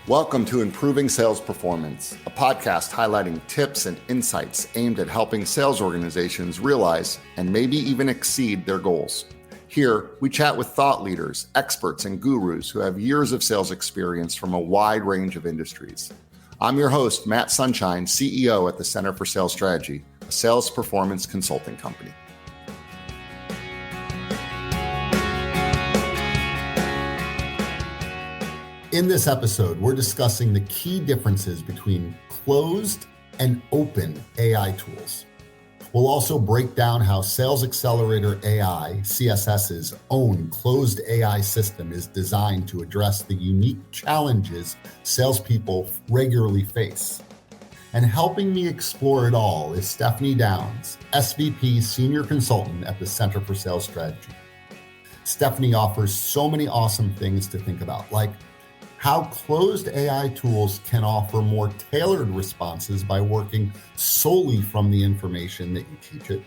Welcome to Improving Sales Performance, a podcast highlighting tips and insights aimed at helping sales organizations realize and maybe even exceed their goals. Here, we chat with thought leaders, experts, and gurus who have years of sales experience from a wide range of industries. I'm your host, Matt Sunshine, CEO at the Center for Sales Strategy, a sales performance consulting company. In this episode, we're discussing the key differences between closed and open AI tools. We'll also break down how Sales Accelerator AI, CSS's own closed AI system, is designed to address the unique challenges salespeople regularly face. And helping me explore it all is Stephanie Downs, SVP Senior Consultant at the Center for Sales Strategy. Stephanie offers so many awesome things to think about, like how closed AI tools can offer more tailored responses by working solely from the information that you teach it.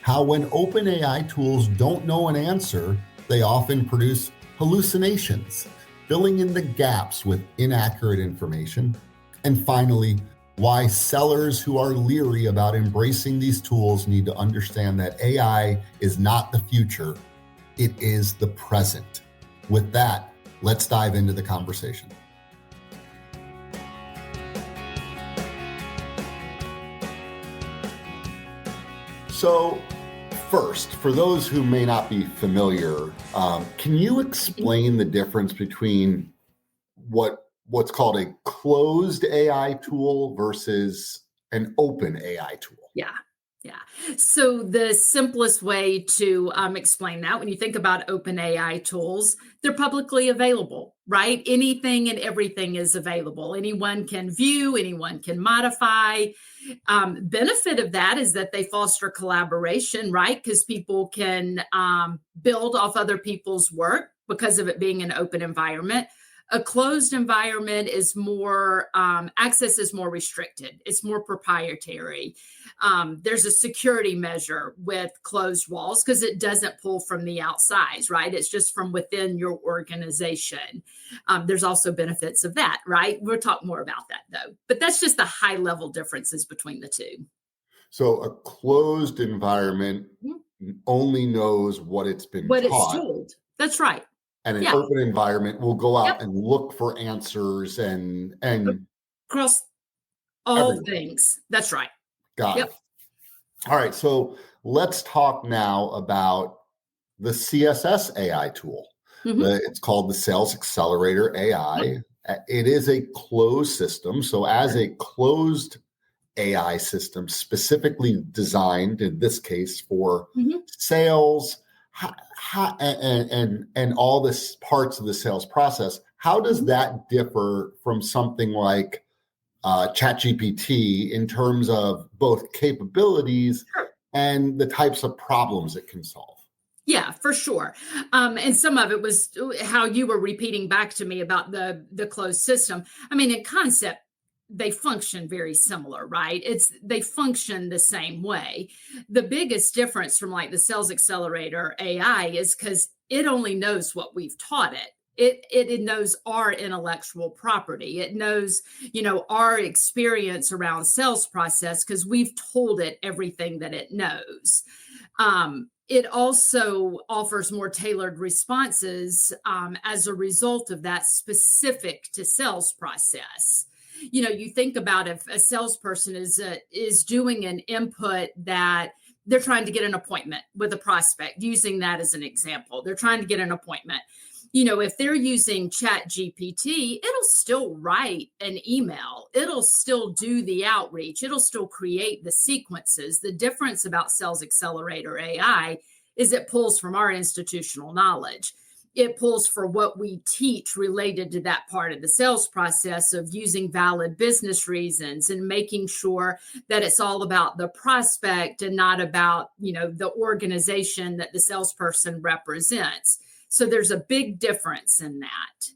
How when open AI tools don't know an answer, they often produce hallucinations, filling in the gaps with inaccurate information. And finally, why sellers who are leery about embracing these tools need to understand that AI is not the future, it is the present. With that, let's dive into the conversation. So first, for those who may not be familiar, can you explain the difference between what's called a closed AI tool versus an open AI tool? Yeah. So the simplest way to explain that, when you think about open AI tools, they're publicly available, right? Anything and everything is available. Anyone can view, anyone can modify. Benefit of that is that they foster collaboration, right? Because people can build off other people's work because of it being an open environment. A closed environment is more, access is more restricted. It's more proprietary. There's a security measure with closed walls because it doesn't pull from the outside, right? It's just from within your organization. There's also benefits of that, right? We'll talk more about that though. But that's just the high level differences between the two. So a closed environment only knows what it's been taught. It's told. That's right. And an open environment will go out and look for answers and across all things. That's right. Got it. All right. So let's talk now about the CSS AI tool. It's called the Sales Accelerator AI. It is a closed system. So as a closed AI system specifically designed, in this case, for sales, and all this parts of the sales process, how does that differ from something like ChatGPT in terms of both capabilities and the types of problems it can solve? Yeah, for sure. And some of it was how you were repeating back to me about the closed system. I mean, in concept, they function very similar, right? They function the same way. The biggest difference from like the Sales Accelerator AI is because it only knows what we've taught it. It knows our intellectual property. It knows, our experience around sales process because we've told it everything that it knows. It also offers more tailored responses as a result of that, specific to sales process. You think about if a salesperson is doing an input that they're trying to get an appointment with a prospect, using that as an example, they're trying to get an appointment. If they're using ChatGPT, it'll still write an email. It'll still do the outreach. It'll still create the sequences. The difference about Sales Accelerator AI is it pulls from our institutional knowledge. It pulls for what we teach related to that part of the sales process of using valid business reasons and making sure that it's all about the prospect and not about, the organization that the salesperson represents. So there's a big difference in that.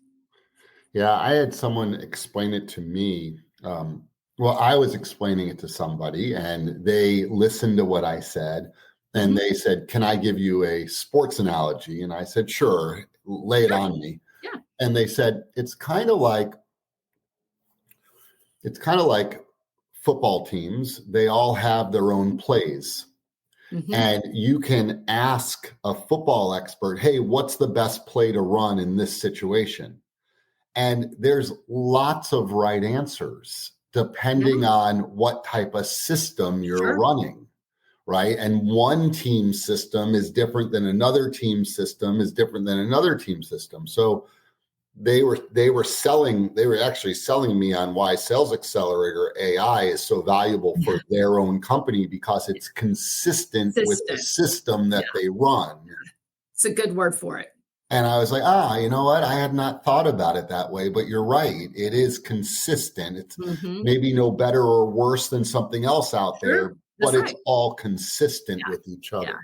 Yeah, I had someone explain it to me. I was explaining it to somebody and they listened to what I said. And they said, can I give you a sports analogy? And I said, sure, lay it on me. Yeah. And they said, it's kind of like It's kind of like football teams. They all have their own plays. Mm-hmm. And you can ask a football expert, hey, what's the best play to run in this situation? And there's lots of right answers Yeah, depending on what type of system you're sure. running, right? And one team system is different than another team system is different than another team system. So they were actually selling me on why Sales Accelerator AI is so valuable Yeah. for their own company because it's consistent with the Consistent. system Yeah. that they run. It's a good word for it. And I was like, you know what? I had not thought about it that way, but you're right. It is consistent. It's Mm-hmm. maybe no better or worse than something else out Sure. there, but That's it's right. all consistent Yeah. with each Yeah. other.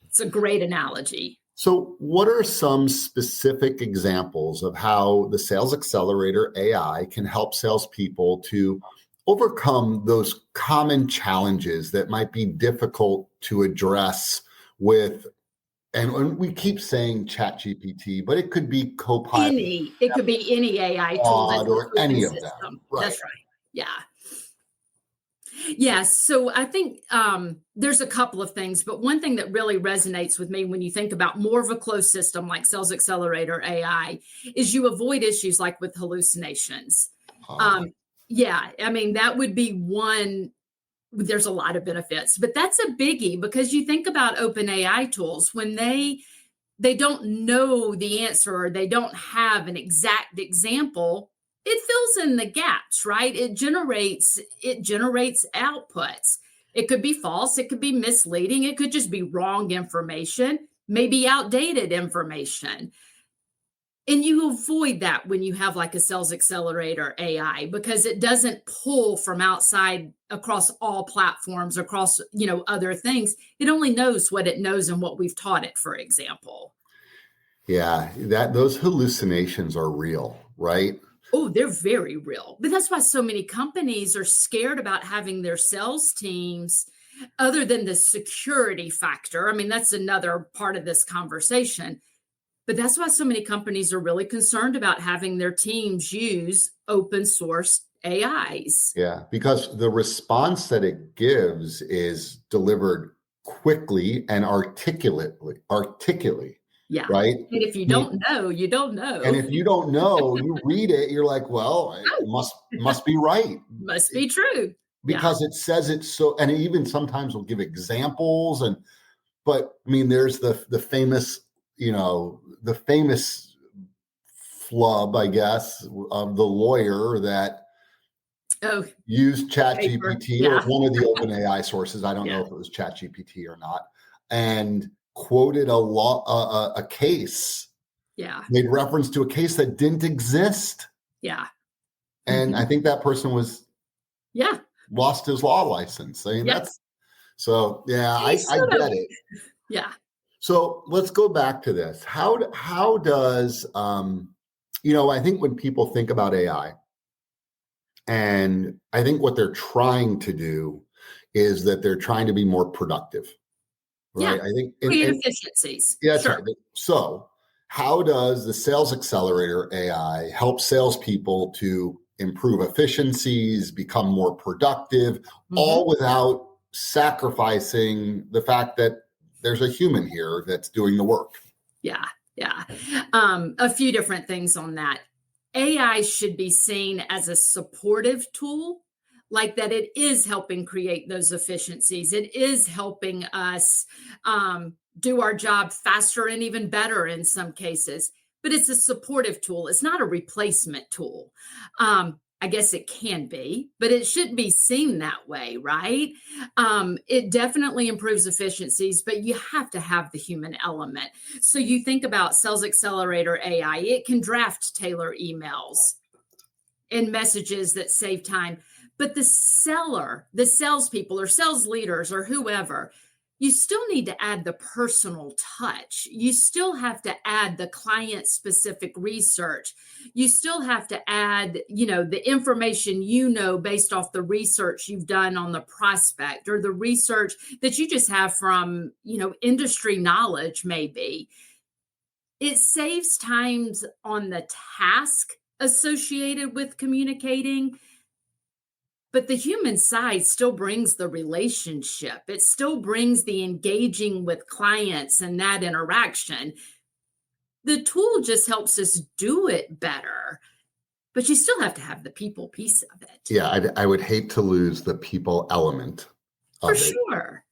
It's a great analogy. So, what are some specific examples of how the Sales Accelerator AI can help salespeople to overcome those common challenges that might be difficult to address with? And we keep saying Chat GPT, but it could be Copilot, It could be any AI tool that's Claude, an or open any of them. system. Right. That's right. Yeah. Yes. So I think there's a couple of things, but one thing that really resonates with me when you think about more of a closed system like Sales Accelerator AI is you avoid issues like with hallucinations. Uh, Um, yeah. I mean, that would be one. There's a lot of benefits, but that's a biggie because you think about open AI tools when they don't know the answer or they don't have an exact example, it fills in the gaps, right? It generates outputs. It could be false, it could be misleading, it could just be wrong information, maybe outdated information. And you avoid that when you have like a Sales Accelerator AI because it doesn't pull from outside across all platforms, across, other things. It only knows what it knows and what we've taught it, for example. yeah, those hallucinations are real, right? Oh, they're very real. But that's why so many companies are scared about having their sales teams, other than the security factor. I mean, that's another part of this conversation. But that's why so many companies are really concerned about having their teams use open source AIs. Yeah, because the response that it gives is delivered quickly and articulately, Yeah. right? And if you I mean, don't know, you don't and know. if you don't know, you read it, you're like, well, it Oh, must be right. must be true. Yeah. Because it says it so, and it even sometimes will give examples. But I mean, there's the famous, the famous flub, I guess, of the lawyer that Oh, used paper. ChatGPT or Yeah. one of the open AI sources. I don't Yeah. know if it was ChatGPT or not, and quoted a law, a case, Yeah. made reference to a case that didn't exist. Yeah. And I Mhm. think that person was Yeah. lost his law license. I mean, Yes. yeah, He I should have. get it. Yeah. So let's go back to this. How does I think when people think about AI, and I think what they're trying to do is that they're trying to be more productive, Yeah. right? I think, Create and efficiencies. yeah, that's Sure. right. So, how does the Sales Accelerator AI help salespeople to improve efficiencies, become more productive, Hmm. all without sacrificing the fact that there's a human here that's doing the work? Yeah. Yeah. A few different things on that. AI should be seen as a supportive tool, like that it is helping create those efficiencies. It is helping us do our job faster and even better in some cases. But it's a supportive tool. It's not a replacement tool. I guess it can be, but it shouldn't be seen that way, right? It definitely improves efficiencies, but you have to have the human element. So you think about Sales Accelerator AI, it can draft tailor emails and messages that save time. But the salespeople or sales leaders or whoever, you still need to add the personal touch. You still have to add the client specific research. You still have to add, the information based off the research you've done on the prospect or the research that you just have from, industry knowledge, maybe. It saves times on the task associated with communicating, But the human side still brings the relationship. It still brings the engaging with clients and that interaction. The tool just helps us do it better, but you still have to have the people piece of it. Yeah, I would hate to lose the people element For of it. sure.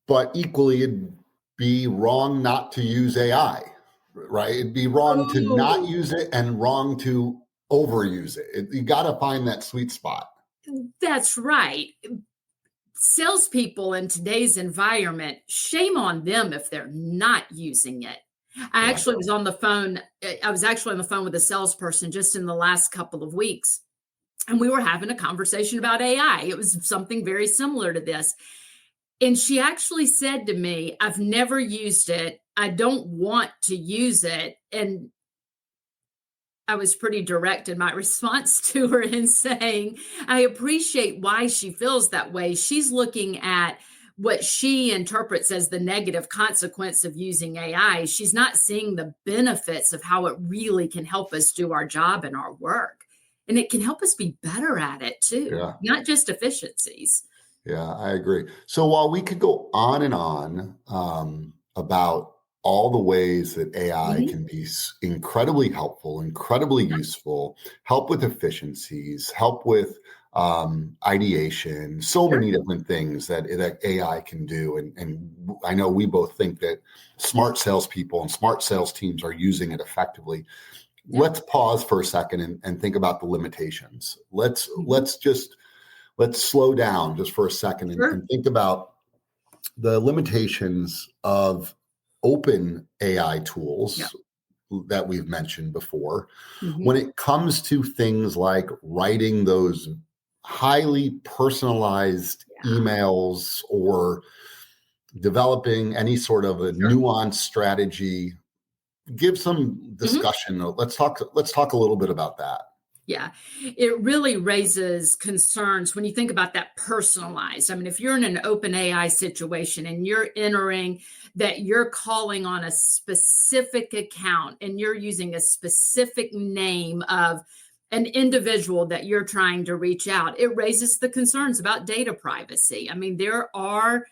But equally, it'd be wrong not to use AI, right? It'd be wrong to not Oh, use it and wrong to overuse it. You got to find that sweet spot. that's right. Salespeople in today's environment, shame on them if they're not using it. I Yeah. actually was on the phone. I was actually on the phone with a salesperson just in the last couple of weeks, and we were having a conversation about AI. It was something very similar to this. And she actually said to me, I've never used it. I don't want to use it. And I was pretty direct in my response to her in saying, I appreciate why she feels that way. She's looking at what she interprets as the negative consequence of using AI. She's not seeing the benefits of how it really can help us do our job and our work. And it can help us be better at it too, Yeah. not just efficiencies. Yeah, I agree. So while we could go on and on about all the ways that AI Mhm. can be incredibly helpful, incredibly useful, help with efficiencies, help with ideation, so Sure. many different things that AI can do. And I know we both think that smart salespeople and smart sales teams are using it effectively. Yeah. Let's pause for a second and think about the limitations. Mhm. Let's slow down just for a second Sure. and think about the limitations of open AI Yeah. tools that we've mentioned before when Mhm. it comes to things like writing those highly personalized Yeah. emails or developing any sort of a Sure. nuanced strategy. Give some Mhm. discussion. Let's talk a little bit about that. Yeah, it really raises concerns when you think about that personalized. I mean, if you're in an open AI situation and you're entering that you're calling on a specific account and you're using a specific name of an individual that you're trying to reach out, it raises the concerns about data privacy. I mean, there are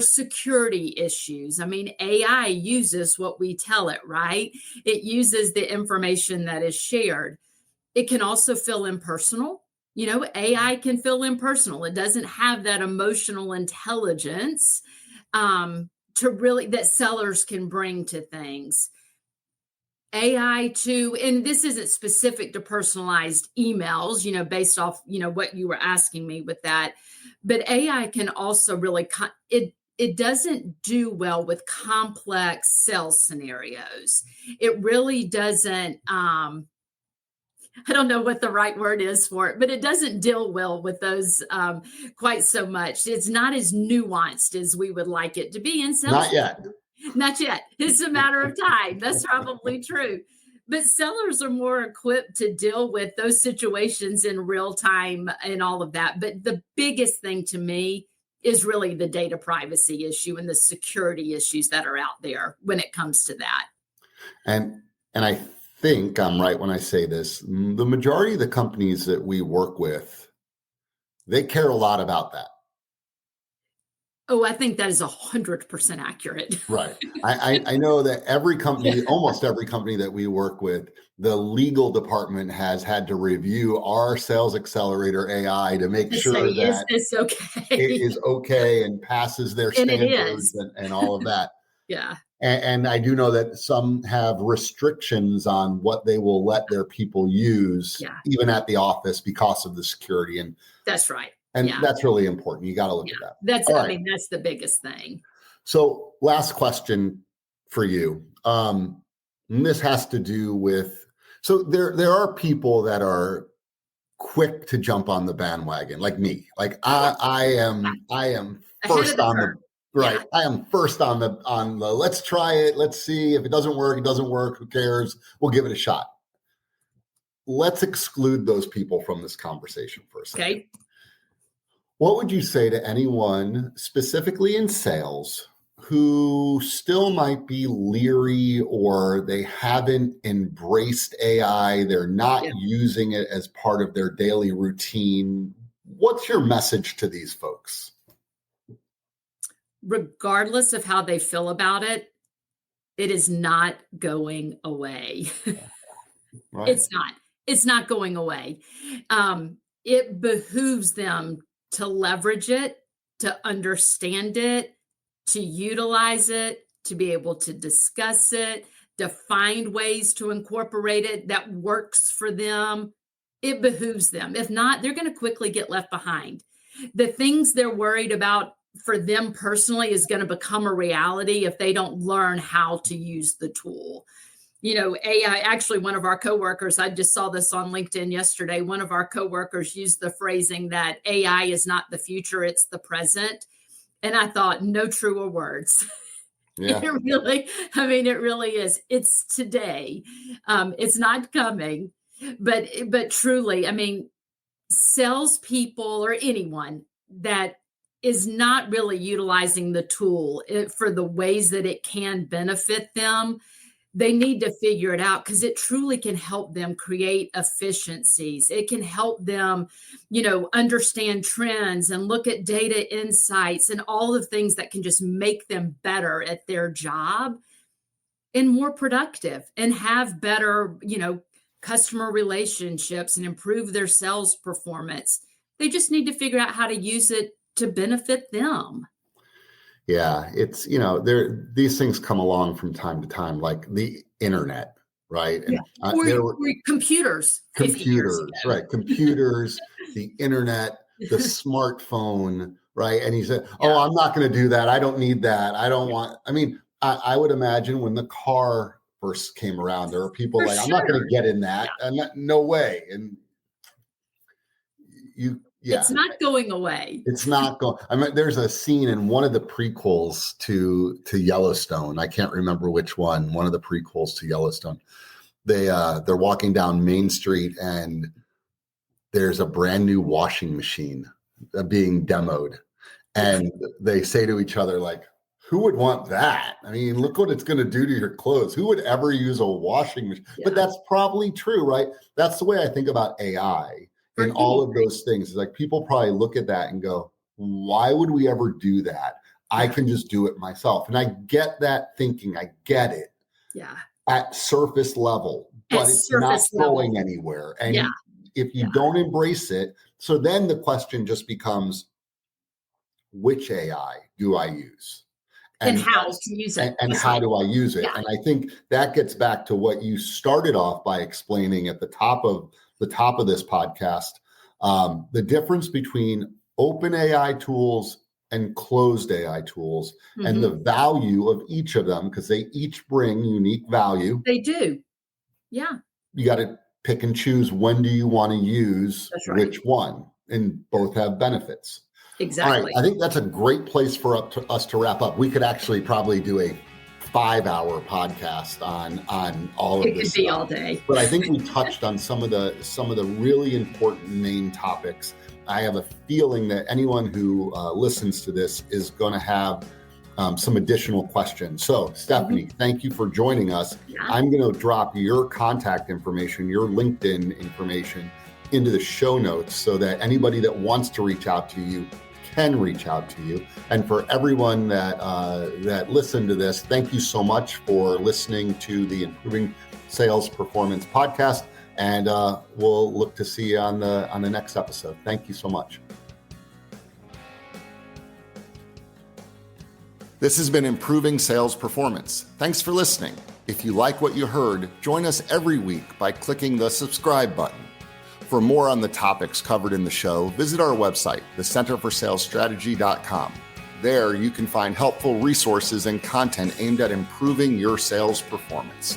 security issues. I mean, AI uses what we tell it, right? It uses the information that is shared. It can also feel impersonal. AI can feel impersonal. It doesn't have that emotional intelligence to really that sellers can bring to things. AI too, and this isn't specific to personalized emails, based off, what you were asking me with that, but AI can also really it doesn't do well with complex sales scenarios. It really doesn't I don't know what the right word is for it, but it doesn't deal well with those quite so much. It's not as nuanced as we would like it to be in Not sales. yet. Not yet. It's a matter of time. That's probably true. But sellers are more equipped to deal with those situations in real time and all of that. But the biggest thing to me is really the data privacy issue and the security issues that are out there when it comes to that. And I think I'm right when I say this. The majority of the companies that we work with, they care a lot about that. Oh, I think that is 100% accurate. Right. I know that every company, almost every company that we work with, the legal department has had to review our Sales Accelerator AI to make To say, sure is that this it okay? is okay and passes their And it standards is. and all of that. Yeah. And I do know that some have restrictions on what they will let their people use, Yeah. even at the office, because of the security. That's right. And Yeah. that's really important. You got to look Yeah. at that. That's, All I right. mean, that's the biggest thing. So, last question for you. And this has to do with so there are people that are quick to jump on the bandwagon, like me. Like Yeah. I am Ahead of first the on curve. the Yeah. right. I am first on the let's try it. Let's see if it doesn't work. It doesn't work. Who cares? We'll give it a shot. Let's exclude those people from this conversation for a second. Okay. What would you say to anyone, specifically in sales, who still might be leery or they haven't embraced AI? They're not Yeah. using it as part of their daily routine. What's your message to these folks? Regardless of how they feel about it, it is not going away. Right. It's not going away. It behooves them to leverage it, to understand it, to utilize it, to be able to discuss it, to find ways to incorporate it that works for them. It behooves them. If not, they're going to quickly get left behind. The things they're worried about for them personally is going to become a reality if they don't learn how to use the tool. AI, actually, one of our coworkers, I just saw this on LinkedIn yesterday. One of our coworkers used the phrasing that AI is not the future, it's the present. And I thought, no truer words. Yeah. It really is. It's today. It's not coming, but truly, salespeople or anyone that is not really utilizing the tool for the ways that it can benefit them, they need to figure it out, because it truly can help them create efficiencies. It can help them, understand trends and look at data insights and all the things that can just make them better at their job and more productive and have better, customer relationships and improve their sales performance. They just need to figure out how to use it to benefit them. Yeah, it's, these things come along from time to time, like the internet, right? And or computers. Right? Computers, the internet, the smartphone, right? And he said, "Oh, I'm not going to do that. I don't need that. I don't want." I would imagine when the car first came around, there were people For like, sure. "I'm not going to get in that," and no way. And it's not going away. It's not going. There's a scene in one of the prequels to Yellowstone. I can't remember which one. One of the prequels to Yellowstone. They're walking down Main Street and there's a brand new washing machine being demoed, and they say to each other, like, "Who would want that? Look what it's going to do to your clothes. Who would ever use a washing machine?" Yeah. But that's probably true, right? That's the way I think about AI. In all of those things, like, people probably look at that and go, "Why would we ever do that? I can just do it myself." And I get that thinking. I get it. Yeah. At surface level, but it's not going anywhere. And if you don't embrace it, so then the question just becomes, which AI do I use? And how to use it. And how do I use it? Yeah. And I think that gets back to what you started off by explaining at the top of this podcast, the difference between open AI tools and closed AI tools, and the value of each of them, because they each bring unique value. They do. Yeah. You got to pick and choose, when do you want to use which one, and both have benefits. Exactly. All right. I think that's a great place for us to wrap up. We could actually probably do a 5-hour podcast on all of this. It could be all day. But I think we touched on some of the really important main topics. I have a feeling that anyone who listens to this is going to have some additional questions. So, Stephanie, thank you for joining us. Yeah. I'm going to drop your contact information, your LinkedIn information, into the show notes so that anybody that wants to reach out to you can reach out to you. And for everyone that listened to this, thank you so much for listening to the Improving Sales Performance podcast. And we'll look to see you on the next episode. Thank you so much. This has been Improving Sales Performance. Thanks for listening. If you like what you heard, join us every week by clicking the subscribe button. For more on the topics covered in the show, visit our website, thecenterforsalesstrategy.com. There you can find helpful resources and content aimed at improving your sales performance.